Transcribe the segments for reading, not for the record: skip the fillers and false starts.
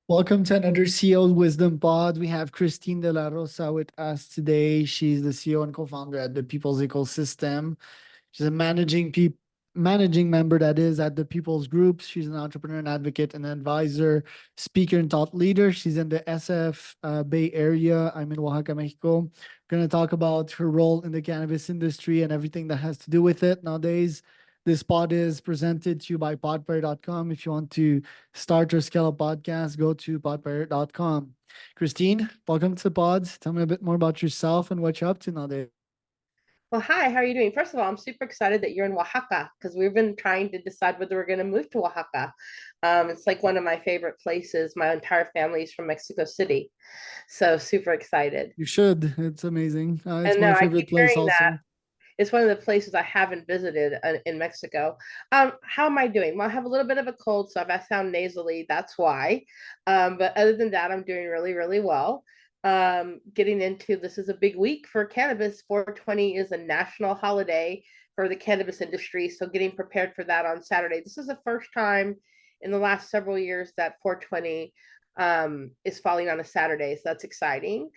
Welcome to another CEO Wisdom Pod. We have Christine De La Rosa with us today. She's the CEO and co-founder at the People's Ecosystem. She's a managing member that is at the People's Groups. She's an entrepreneur and advocate and advisor, speaker and thought leader. She's in the SF Bay Area. I'm in Oaxaca, Mexico. We're going to talk about her role in the cannabis industry and everything that has to do with it nowadays. This pod is presented to you by podfire.com. If you want to start or scale a podcast, go to podfire.com. Christine, welcome to the pods. Tell me a bit more about yourself and what you're up to nowadays. Well, hi, how are you doing? First of all, I'm super excited that you're in Oaxaca because we've been trying to decide whether we're going to move to Oaxaca. It's like one of my favorite places. My entire family is from Mexico City. So super excited. You should. It's amazing. It's And no, my I favorite keep place hearing that. also. It's one of the places I haven't visited in Mexico. How am I doing? Well, I have a little bit of a cold, so if I sound nasally, that's why. But other than that, I'm doing really, really well. Getting into this is a big week for cannabis. 420 is a national holiday for the cannabis industry. So getting prepared for that on Saturday. This is the first time in the last several years that 420 is falling on a Saturday. So that's exciting.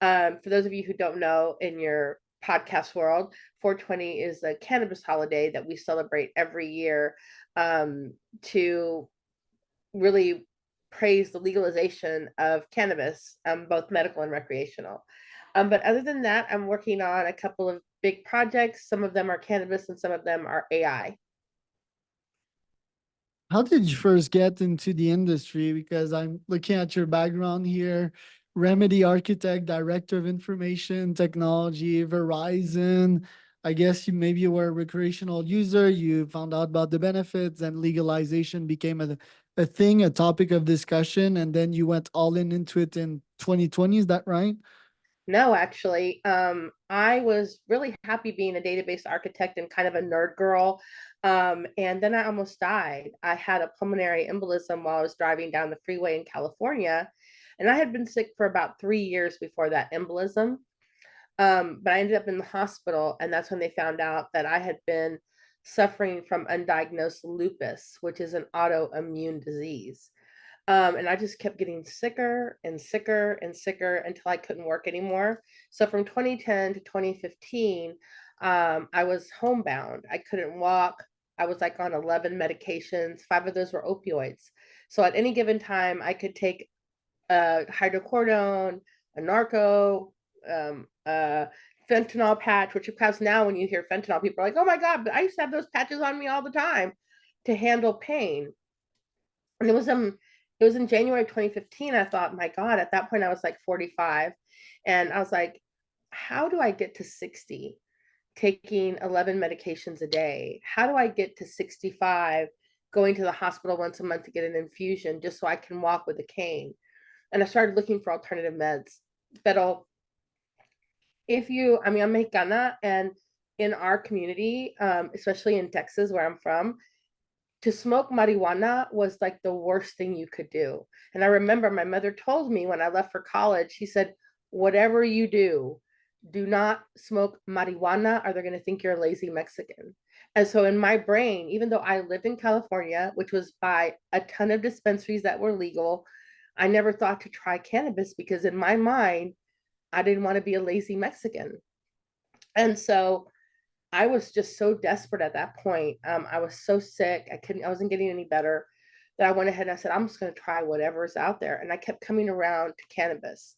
For those of you who don't know, in your podcast world, 420 is a cannabis holiday that we celebrate every year to really praise the legalization of cannabis, both medical and recreational. But other than that, I'm working on a couple of big projects. Some of them are cannabis and some of them are AI. How did you first get into the industry? Because I'm looking at your background here. Remedy architect, director of information technology, Verizon. I guess maybe you were a recreational user. You found out about the benefits, and legalization became a thing, a topic of discussion, and then you went all in into it in 2020. Is that right? No, actually, I was really happy being a database architect and kind of a nerd girl. And then I almost died. I had a pulmonary embolism while I was driving down the freeway in California. And I had been sick for about 3 years before that embolism. But I ended up in the hospital, and that's when they found out that I had been suffering from undiagnosed lupus, which is an autoimmune disease. And I just kept getting sicker and sicker and sicker until I couldn't work anymore. So from 2010 to 2015, I was homebound. I couldn't walk. I was like on 11 medications. Five of those were opioids. So at any given time, I could take hydrocodone, a narco, fentanyl patch, which of course now when you hear fentanyl, people are like, oh my God, but I used to have those patches on me all the time to handle pain. And it was in January 2015. I thought, my God, at that point I was like 45. And I was like, how do I get to 60 taking 11 medications a day? How do I get to 65 going to the hospital once a month to get an infusion just so I can walk with a cane? And I started looking for alternative meds. But if you, I mean, I'm Mexicana, and in our community, especially in Texas, where I'm from, to smoke marijuana was like the worst thing you could do. And I remember my mother told me when I left for college, she said, whatever you do not smoke marijuana or they're going to think you're a lazy Mexican. And so in my brain, even though I lived in California, which was by a ton of dispensaries that were legal, I never thought to try cannabis because in my mind, I didn't want to be a lazy Mexican. And so I was just so desperate at that point. I was so sick. I wasn't getting any better that I went ahead and I said, I'm just going to try whatever's out there. And I kept coming around to cannabis.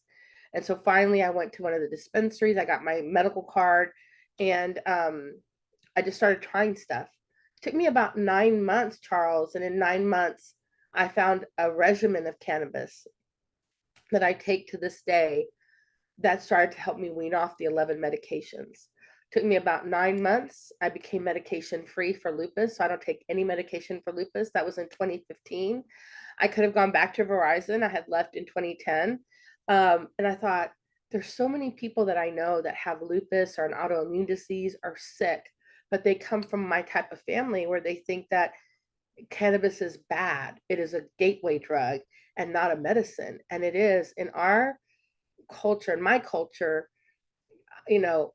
And so finally, I went to one of the dispensaries. I got my medical card and I just started trying stuff. It took me about 9 months, Charles. And in 9 months, I found a regimen of cannabis that I take to this day that started to help me wean off the 11 medications. Took me about 9 months. I became medication free for lupus. So I don't take any medication for lupus. That was in 2015. I could have gone back to Verizon. I had left in 2010. And I thought, there's so many people that I know that have lupus or an autoimmune disease are sick, but they come from my type of family where they think that cannabis is bad. It is a gateway drug and not a medicine. And it is in our culture, in my culture, you know,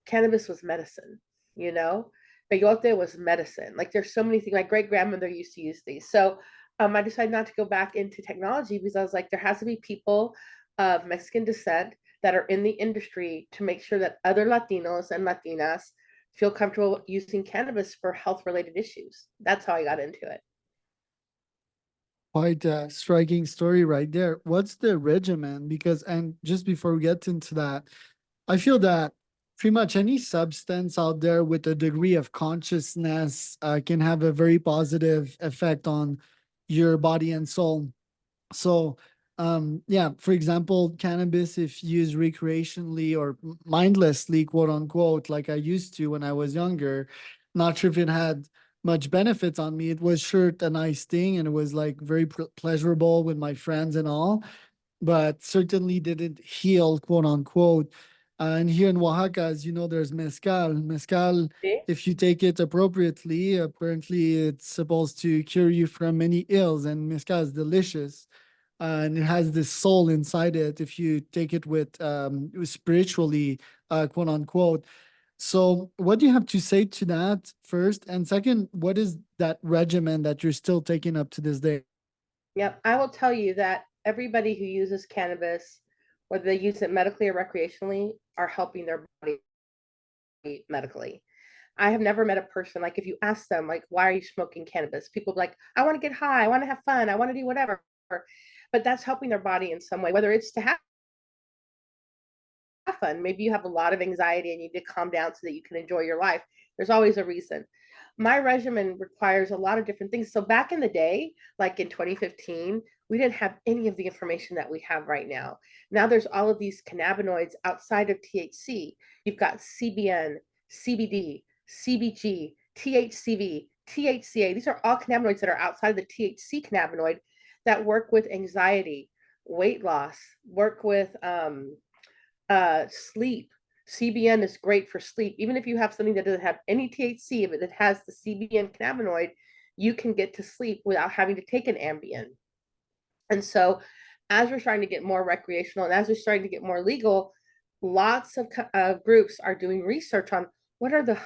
cannabis was medicine, you know, peyote was medicine. Like there's so many things. My great grandmother used to use these. So I decided not to go back into technology because I was like, there has to be people of Mexican descent that are in the industry to make sure that other Latinos and Latinas feel comfortable using cannabis for health related issues. That's how I got into it. Quite a striking story right there. What's the regimen? Because, and just before we get into that, I feel that pretty much any substance out there with a degree of consciousness can have a very positive effect on your body and soul. So, yeah, for example, cannabis, if used recreationally or mindlessly, quote unquote, like I used to when I was younger, not sure if it had much benefits on me. It was sure a nice thing and it was like very pleasurable with my friends and all, but certainly didn't heal, quote unquote. And here in Oaxaca, as you know, there's mezcal. Mezcal, See? if you take it appropriately, apparently it's supposed to cure you from many ills, and mezcal is delicious. And it has this soul inside it if you take it with spiritually, quote unquote. So, what do you have to say to that first? And second, what is that regimen that you're still taking up to this day? Yep. I will tell you that everybody who uses cannabis, whether they use it medically or recreationally, are helping their body medically. I have never met a person like if you ask them like why are you smoking cannabis? People be like I want to get high, I want to have fun, I want to do whatever. But that's helping their body in some way, whether it's to have fun. Maybe you have a lot of anxiety and you need to calm down so that you can enjoy your life. There's always a reason. My regimen requires a lot of different things. So back in the day, like in 2015, we didn't have any of the information that we have right now. Now there's all of these cannabinoids outside of THC. You've got CBN, CBD, CBG, THCV, THCA. These are all cannabinoids that are outside of the THC cannabinoid that work with anxiety, weight loss, work with sleep. CBN is great for sleep. Even if you have something that doesn't have any THC, but it has the CBN cannabinoid, you can get to sleep without having to take an Ambien. And so, as we're starting to get more recreational and as we're starting to get more legal, lots of groups are doing research on what are the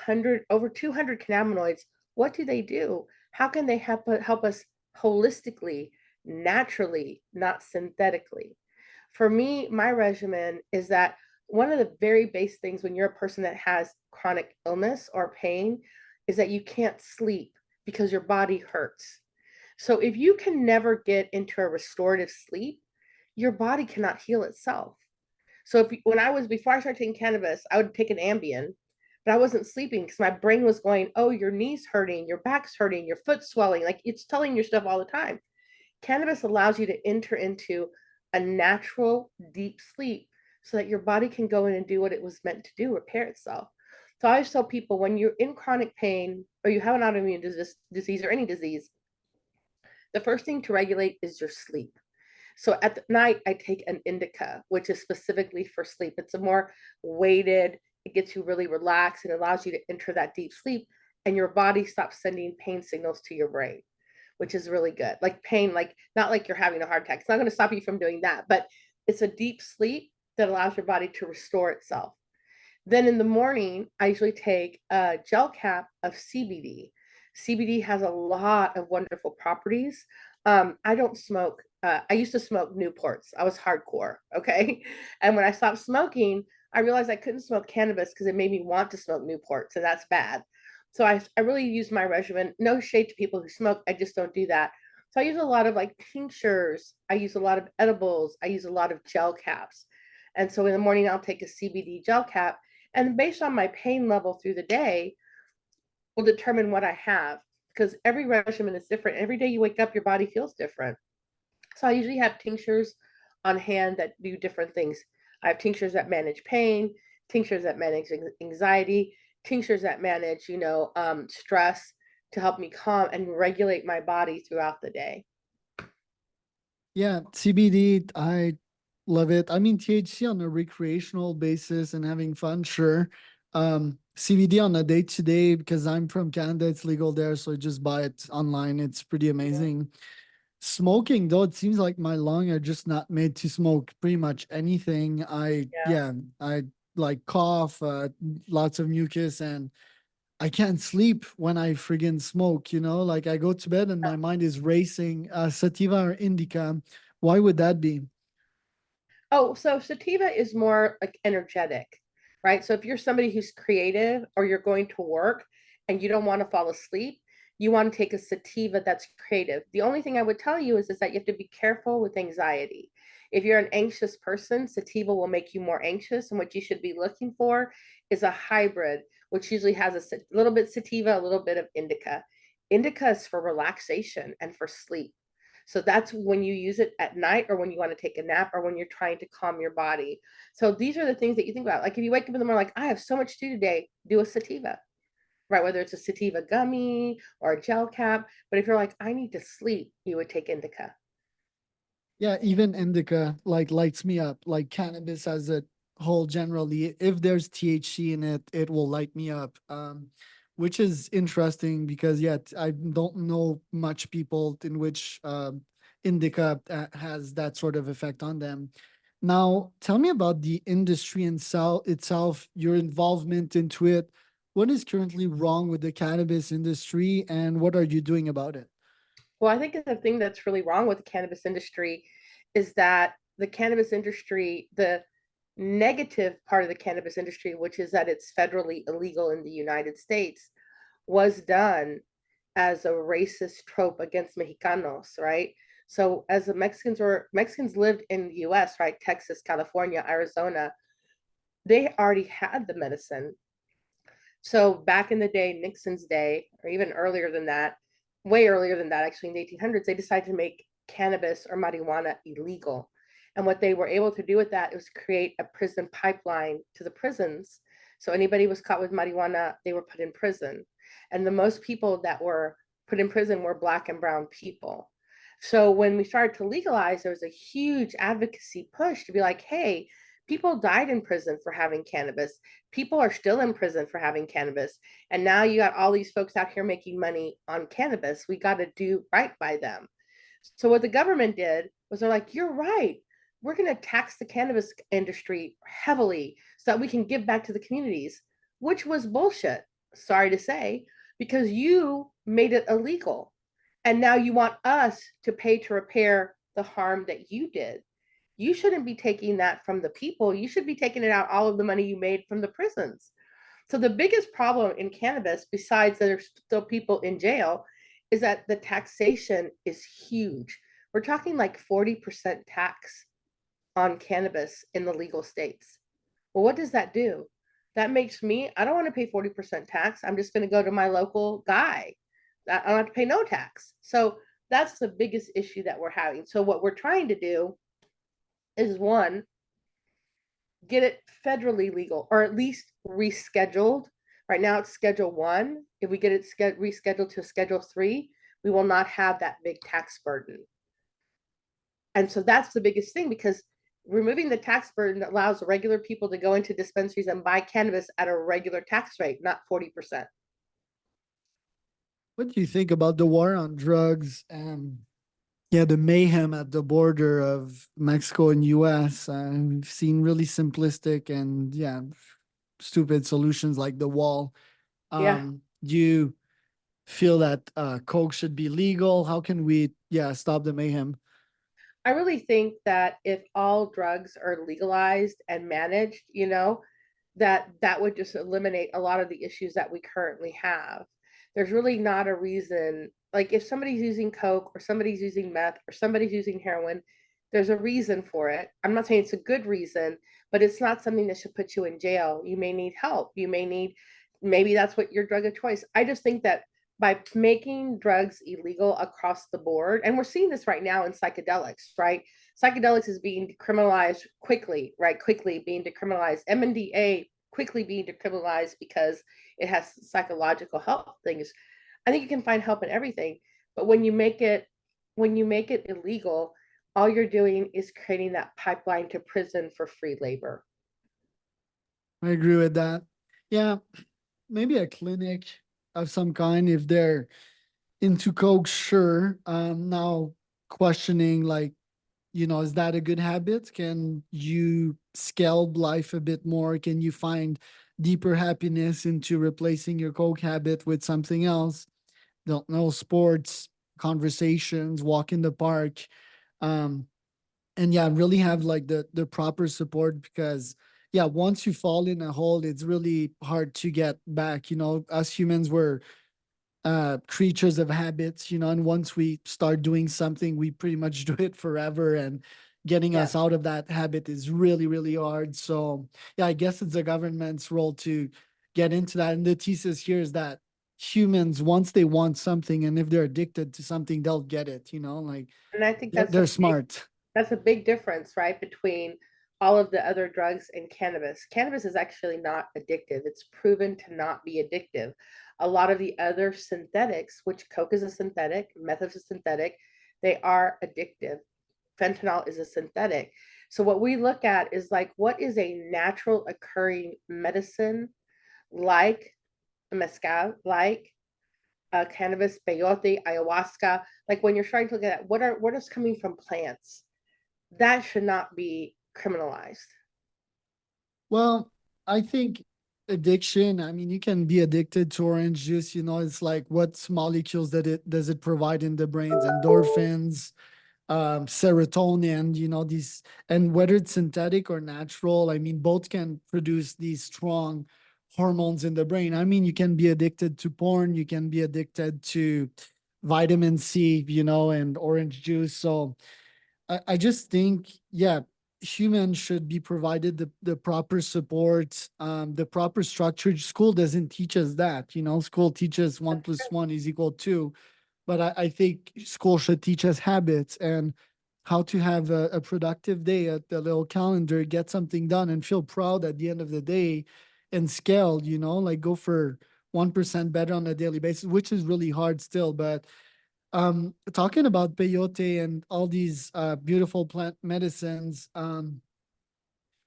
over 200 cannabinoids. What do they do? How can they help us holistically, naturally, not synthetically? For me, my regimen is that one of the very base things when you're a person that has chronic illness or pain is that you can't sleep because your body hurts. So if you can never get into a restorative sleep, your body cannot heal itself. So when I was before I started taking cannabis, I would take an Ambien, but I wasn't sleeping because my brain was going, "Oh, your knee's hurting, your back's hurting, your foot's swelling." Like it's telling your stuff all the time. Cannabis allows you to enter into a natural deep sleep so that your body can go in and do what it was meant to do, repair itself. So I always tell people when you're in chronic pain or you have an autoimmune disease or any disease, the first thing to regulate is your sleep. So at the night, I take an indica, which is specifically for sleep. It's a more weighted, it gets you really relaxed and allows you to enter that deep sleep, and your body stops sending pain signals to your brain, which is really good. Like pain, like not like you're having a heart attack. It's not going to stop you from doing that, but it's a deep sleep that allows your body to restore itself. Then in the morning, I usually take a gel cap of CBD. CBD has a lot of wonderful properties. I don't smoke. I used to smoke Newports. I was hardcore. Okay. And when I stopped smoking, I realized I couldn't smoke cannabis because it made me want to smoke Newports, and that's bad. So I really use my regimen. No shade to people who smoke. I just don't do that. So I use a lot of like tinctures. I use a lot of edibles. I use a lot of gel caps. And so in the morning, I'll take a CBD gel cap. And based on my pain level through the day, will determine what I have because every regimen is different. Every day you wake up, your body feels different. So I usually have tinctures on hand that do different things. I have tinctures that manage pain, tinctures that manage anxiety, tinctures that manage, stress to help me calm and regulate my body throughout the day. Yeah, CBD, I love it. I mean, THC on a recreational basis and having fun, sure. CBD on a day to day, because I'm from Canada, it's legal there, so I just buy it online. It's pretty Yeah. amazing. Smoking, though, it seems like my lung are just not made to smoke pretty much anything. Yeah. Yeah, I like cough, lots of mucus, and I can't sleep when I friggin' smoke, like I go to bed and my mind is racing. Sativa or indica, why would that be? Oh, so sativa is more like energetic, right? So if you're somebody who's creative or you're going to work and you don't want to fall asleep, you want to take a sativa that's creative. The only thing I would tell you is that you have to be careful with anxiety. If you're an anxious person, sativa will make you more anxious. And what you should be looking for is a hybrid, which usually has a little bit sativa, a little bit of indica. Indica is for relaxation and for sleep. So that's when you use it at night or when you want to take a nap or when you're trying to calm your body. So these are the things that you think about. Like if you wake up in the morning, like, I have so much to do today, do a sativa, right? Whether it's a sativa gummy or a gel cap. But if you're like, I need to sleep, you would take indica. Yeah, even indica like lights me up. Like cannabis as a whole generally, if there's THC in it, it will light me up. Which is interesting because I don't know much people in which indica has that sort of effect on them. Now, tell me about the industry itself, your involvement into it. What is currently wrong with the cannabis industry, and what are you doing about it? Well, I think the thing that's really wrong with the cannabis industry is that the cannabis industry, the negative part of the cannabis industry, which is that it's federally illegal in the United States, was done as a racist trope against Mexicanos, right? So as the Mexicans lived in the US, right? Texas, California, Arizona, they already had the medicine. So back in the day, Nixon's day, or even earlier than that, way earlier than that, actually in the 1800s, they decided to make cannabis or marijuana illegal. And what they were able to do with that was create a prison pipeline to the prisons. So anybody who was caught with marijuana, they were put in prison. And the most people that were put in prison were Black and brown people. So when we started to legalize, there was a huge advocacy push to be like, hey, people died in prison for having cannabis. People are still in prison for having cannabis. And now you got all these folks out here making money on cannabis. We got to do right by them. So what the government did was they're like, you're right. We're going to tax the cannabis industry heavily so that we can give back to the communities, which was bullshit. Sorry to say, because you made it illegal. And now you want us to pay to repair the harm that you did. You shouldn't be taking that from the people. You should be taking it out all of the money you made from the prisons. So the biggest problem in cannabis, besides that there's still people in jail, is that the taxation is huge. We're talking like 40% tax on cannabis in the legal states. Well, what does that do? That makes me, I don't want to pay 40% tax. I'm just going to go to my local guy. I don't have to pay no tax. So that's the biggest issue that we're having. So what we're trying to do is one, get it federally legal or at least rescheduled. Right now it's Schedule 1. If we get it rescheduled to Schedule 3, we will not have that big tax burden. And so that's the biggest thing because removing the tax burden allows regular people to go into dispensaries and buy cannabis at a regular tax rate, not 40%. What do you think about the war on drugs and the mayhem at the border of Mexico and US? We've seen really simplistic and stupid solutions like the wall. Yeah. Do you feel that coke should be legal? How can we stop the mayhem? I really think that if all drugs are legalized and managed, that would just eliminate a lot of the issues that we currently have. There's really not a reason, like if somebody's using coke or somebody's using meth or somebody's using heroin, there's a reason for it. I'm not saying it's a good reason, but it's not something that should put you in jail. You may need help. You may need, maybe that's what your drug of choice. I just think that by making drugs illegal across the board, and we're seeing this right now in psychedelics, right? Psychedelics is being decriminalized quickly, right? Quickly being decriminalized. MNDA quickly being decriminalized because it has psychological health things. I think you can find help in everything, but when you make it illegal, all you're doing is creating that pipeline to prison for free labor. I agree with that. Yeah, maybe a clinic of some kind if they're into coke, sure. Now questioning like, is that a good habit? Can you scale life a bit more? Can you find deeper happiness into replacing your coke habit with something else. Don't know, sports, conversations, walk in the park. Um, and yeah, really have like the proper support, because yeah, once you fall in a hole, it's really hard to get back. Us humans were creatures of habits, and once we start doing something, we pretty much do it forever, and getting Yeah. us out of that habit is really, really hard. So yeah, I guess it's the government's role to get into that. And the thesis here is that humans, once they want something, and if they're addicted to something, they'll get it, like And I think they're smart. that's a big difference, right, between all of the other drugs and cannabis. Cannabis is actually not addictive. It's proven to not be addictive. A lot of the other synthetics, which coke is a synthetic, meth is a synthetic, they are addictive. Fentanyl is a synthetic. So what we look at is like, what is a natural occurring medicine like mezcal, like cannabis, peyote, ayahuasca. Like when you're trying to look at what is coming from plants, that should not be criminalized. Well, I think addiction, I mean, you can be addicted to orange juice, it's like what molecules that it does it provide in the brains, endorphins, serotonin, these, and whether it's synthetic or natural, I mean, both can produce these strong hormones in the brain. I mean, you can be addicted to porn, you can be addicted to vitamin C, and orange juice. So I just think, yeah, humans should be provided the proper support, the proper structure. School doesn't teach us that, school teaches one That's plus true. one is equal to, but I think school should teach us habits and how to have a productive day at the little calendar, get something done and feel proud at the end of the day, and scale, like go for 1% better on a daily basis, which is really hard still. But talking about peyote and all these beautiful plant medicines,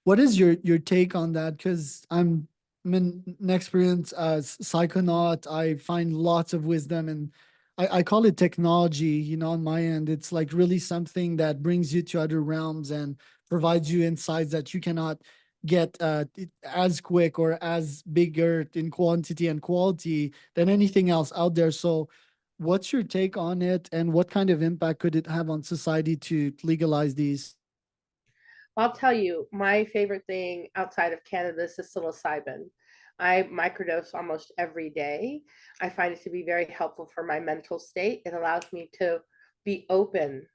what is your take on that? Because I'm an experienced psychonaut. I find lots of wisdom, and I call it technology. On my end, it's like really something that brings you to other realms and provides you insights that you cannot get as quick or as bigger in quantity and quality than anything else out there. So, what's your take on it, and what kind of impact could it have on society to legalize these? I'll tell you, my favorite thing outside of cannabis is psilocybin. I microdose almost every day. I find it to be very helpful for my mental state. It allows me to be open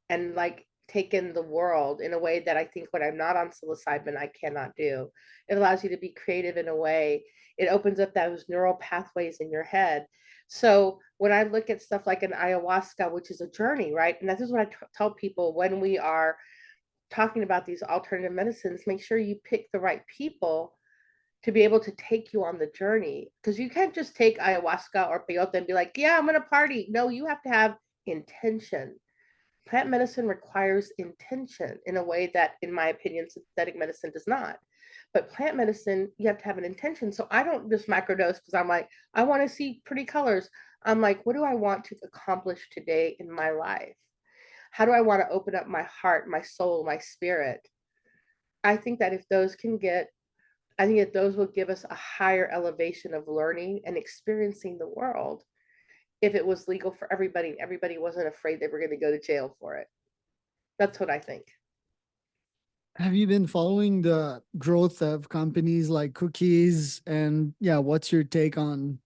and like take in the world in a way that I think when I'm not on psilocybin, I cannot do. It allows you to be creative in a way. It opens up those neural pathways in your head. So when I look at stuff like an ayahuasca, which is a journey, right? And this is what I tell people when we are talking about these alternative medicines, make sure you pick the right people to be able to take you on the journey. Because you can't just take ayahuasca or peyote and be like, yeah, I'm going to party. No, you have to have intention. Plant medicine requires intention in a way that, in my opinion, synthetic medicine does not. But plant medicine, you have to have an intention. So I don't just microdose because I'm like, I want to see pretty colors. I'm like, what do I want to accomplish today in my life? How do I want to open up my heart, my soul, my spirit? I think that if those can get, I think that those will give us a higher elevation of learning and experiencing the world if it was legal for everybody and everybody wasn't afraid they were going to go to jail for it. That's what I think. Have you been following the growth of companies like cookies? And yeah, what's your take on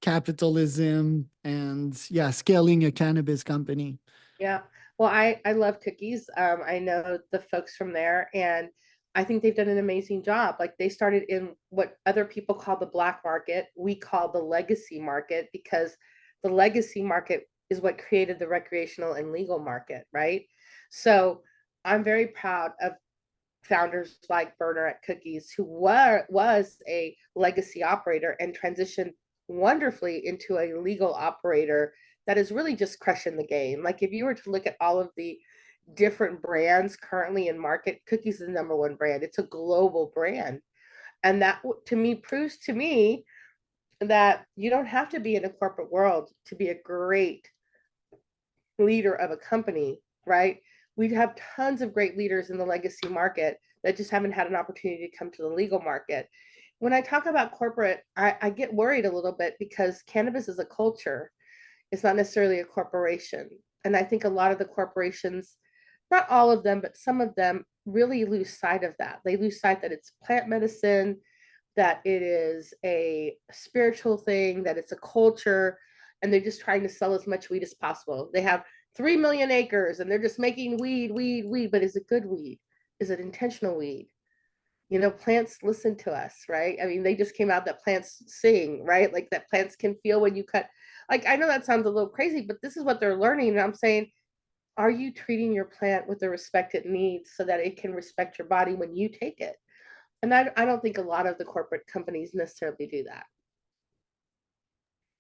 capitalism and yeah, scaling a cannabis company? Yeah. Well, I love cookies. I know the folks from there, and I think they've done an amazing job. Like they started in what other people call the black market, we call the legacy market, because the legacy market is what created the recreational and legal market, right? So I'm very proud of founders like Berner at Cookies, who was a legacy operator and transitioned wonderfully into a legal operator that is really just crushing the game. Like if you were to look at all of the different brands currently in market, Cookies is the number one brand. It's a global brand. And that to me proves to me that you don't have to be in a corporate world to be a great leader of a company, right? We have tons of great leaders in the legacy market that just haven't had an opportunity to come to the legal market. when I talk about corporate, I get worried a little bit because cannabis is a culture. It's not necessarily a corporation. And I think a lot of the corporations, not all of them, but some of them really lose sight of that. They lose sight that it's plant medicine, that it is a spiritual thing, that it's a culture, and they're just trying to sell as much weed as possible. They have 3 million acres and they're just making weed, weed, weed, but is it good weed? Is it intentional weed? You know, plants listen to us, right? I mean, they just came out that plants sing, right? Like that plants can feel when you cut. Like, I know that sounds a little crazy, but this is what they're learning. And I'm saying, are you treating your plant with the respect it needs so that it can respect your body when you take it? And I don't think a lot of the corporate companies necessarily do that.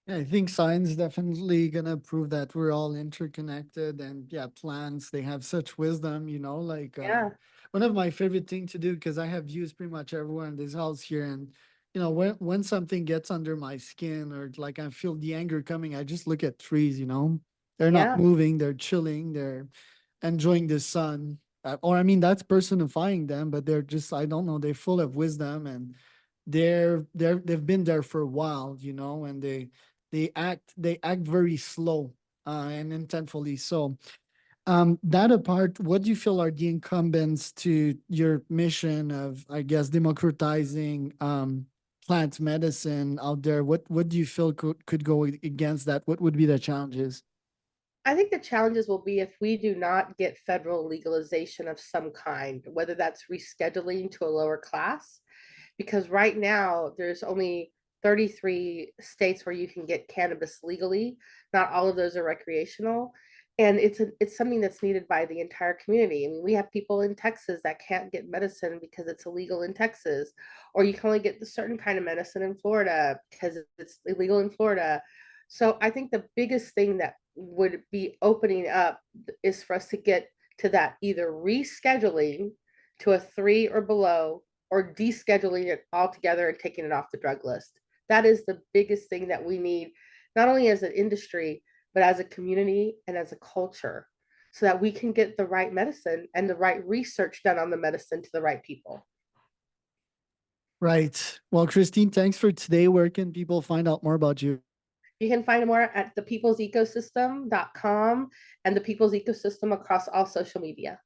Yeah, I think science definitely gonna prove that we're all interconnected, and yeah, plants, they have such wisdom, like Yeah, one of my favorite thing to do, because I have used pretty much everywhere in this house here, and when something gets under my skin, or like I feel the anger coming, I just look at trees. They're not yeah, moving, they're chilling, they're enjoying the sun. Or I mean, that's personifying them, but they're just, I don't know, they're full of wisdom, and they've been there for a while, and they act very slow, and intentfully. So, that apart, what do you feel are the incumbents to your mission of, I guess, democratizing plant medicine out there? What do you feel could go against that? What would be the challenges? I think the challenges will be if we do not get federal legalization of some kind, whether that's rescheduling to a lower class, because right now there's only 33 states where you can get cannabis legally. Not all of those are recreational. And it's something that's needed by the entire community. I mean, we have people in Texas that can't get medicine because it's illegal in Texas, or you can only get the certain kind of medicine in Florida because it's illegal in Florida. So I think the biggest thing that would be opening up is for us to get to that either rescheduling to a 3 or below, or descheduling it altogether and taking it off the drug list. That is the biggest thing that we need, not only as an industry, but as a community and as a culture, so that we can get the right medicine and the right research done on the medicine to the right people. Right. Well, Christine, thanks for today. Where can people find out more about you? You can find more at thepeoplesecosystem.com and the People's Ecosystem across all social media.